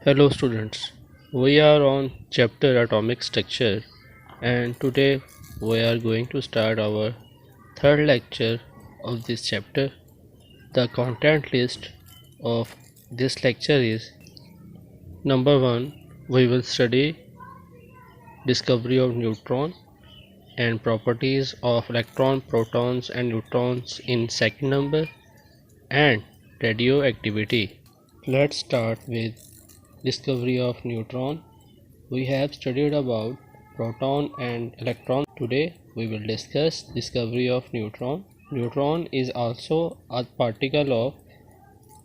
Hello students, we are on chapter atomic structure and today we are going to start our third lecture of this chapter. The content list of this lecture is: number 1, we will study discovery of neutron and properties of electron, protons and neutrons in second number, and radioactivity. Let's start with discovery of neutron. We have studied about proton and electron. Today we will discuss discovery of neutron. Neutron is also a particle of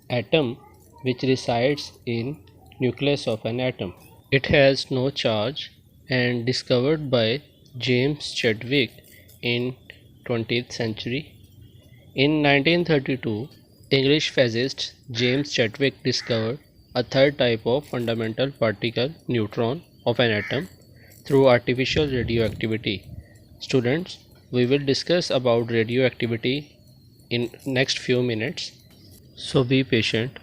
atom which resides in nucleus of an atom. It has no charge and discovered by James Chadwick in 20th century. In 1932, English physicist James Chadwick discovered a third type of fundamental particle, neutron, of an atom through artificial radioactivity. Students, we will discuss about radioactivity in next few minutes, so be patient.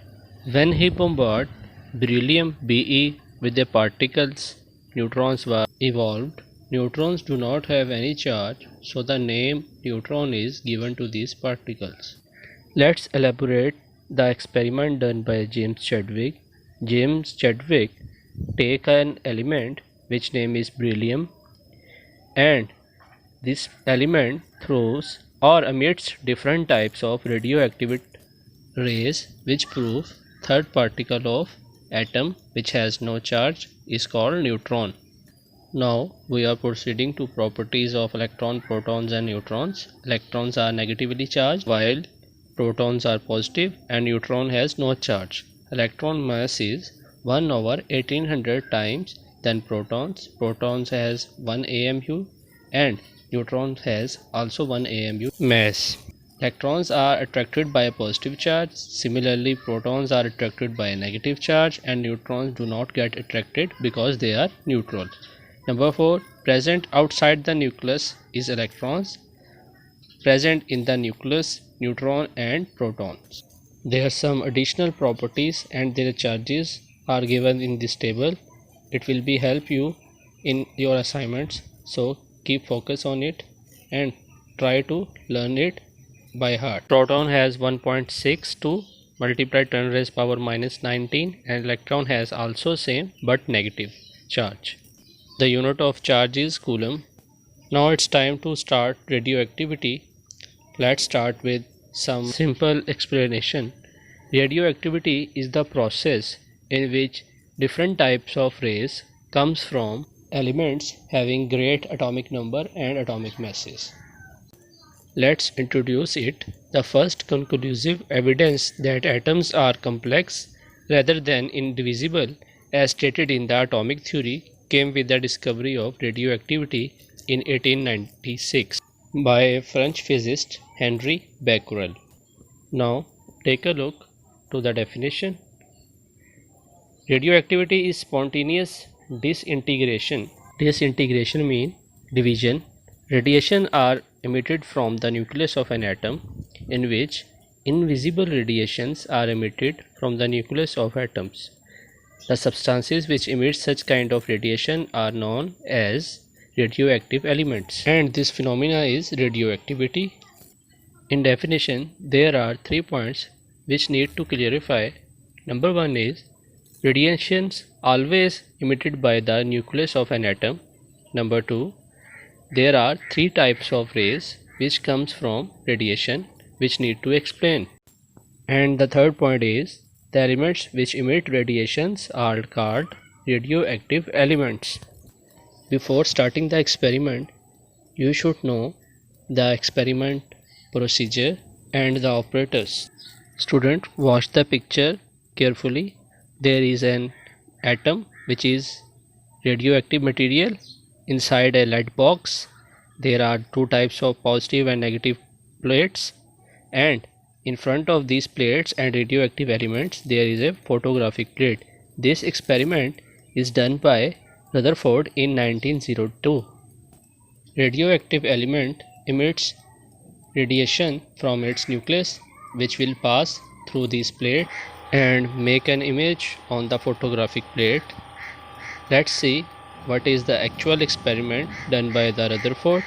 When he bombarded beryllium Be with the particles, neutrons were evolved. Neutrons do not have any charge, so the name neutron is given to these particles. Let's elaborate the experiment done by James Chadwick. James Chadwick take an element which name is beryllium, and this element throws or emits different types of radioactive rays which prove third particle of atom which has no charge is called neutron. Now we are proceeding to properties of electron, protons and neutrons. Electrons are negatively charged while protons are positive and neutron has no charge. Electron mass is 1 over 1800 times than protons. Protons has 1 AMU and neutron has also 1 AMU mass. Electrons are attracted by a positive charge. Similarly, protons are attracted by a negative charge and neutrons do not get attracted because they are neutral. Number 4, present outside the nucleus is electrons. Present in the nucleus, neutron and protons. There are some additional properties and their charges are given in this table. It will be help you in your assignments, so keep focus on it and try to learn it by heart. Proton has 1.62 multiplied 10 raised power minus 19 and electron has also same but negative charge. The unit of charge is coulomb. Now it's time to start radioactivity. Let's start with some simple explanation. Radioactivity is the process in which different types of rays comes from elements having great atomic number and atomic masses. Let's introduce it. The first conclusive evidence that atoms are complex rather than indivisible, as stated in the atomic theory, came with the discovery of radioactivity in 1896 by French physicist Henri Becquerel. Now take a look to the definition. Radioactivity is spontaneous disintegration. Disintegration means division. Radiation are emitted from the nucleus of an atom, in which invisible radiations are emitted from the nucleus of atoms. The substances which emit such kind of radiation are known as radioactive elements, and this phenomena is radioactivity. In definition, there are 3 points which need to clarify. Number 1 is radiations always emitted by the nucleus of an atom. Number 2, there are 3 types of rays which comes from radiation which need to explain. And the third point is the elements which emit radiations are called radioactive elements. Before starting the experiment, you should know the experiment procedure and the operators. Student, watch the picture carefully. There is an atom which is radioactive material inside a lead box. There are 2 types of positive and negative plates, and in front of these plates and radioactive elements there is a photographic plate. This experiment is done by Rutherford in 1902. Radioactive element emits radiation from its nucleus which will pass through this plate and make an image on the photographic plate. Let's see what is the actual experiment done by the Rutherford.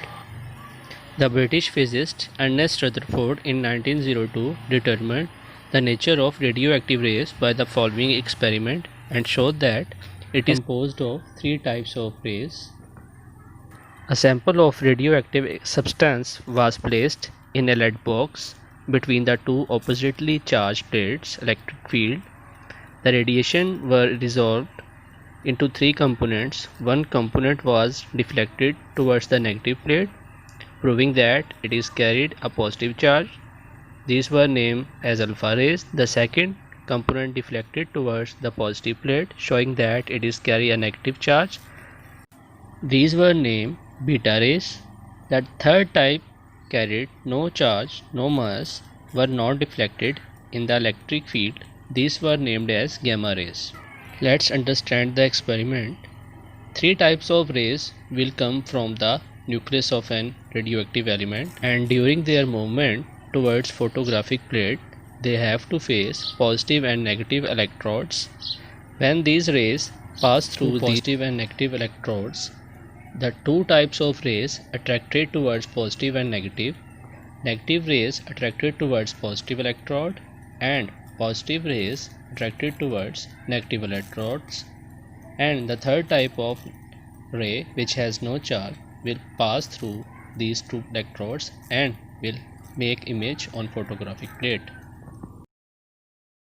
The British physicist Ernest Rutherford in 1902 determined the nature of radioactive rays by the following experiment and showed that it is composed of three types of rays. A sample of radioactive substance was placed in a lead box between the two oppositely charged plates electric field. The radiation were resolved into three components. One component was deflected towards the negative plate, proving that it is carried a positive charge. These were named as alpha rays. The second component deflected towards the positive plate, showing that it is carry a negative charge. These were named beta rays. The third type carried no charge, no mass, were not deflected in the electric field. These were named as gamma rays. Let's understand the experiment. Three types of rays will come from the nucleus of an radioactive element, and during their movement towards photographic plate they have to face positive and negative electrodes. When these rays pass through positive and negative electrodes, the two types of rays attracted towards positive and negative rays attracted towards positive electrode, and positive rays attracted towards negative electrodes, and the third type of ray, which has no charge, will pass through these two electrodes and will make image on photographic plate.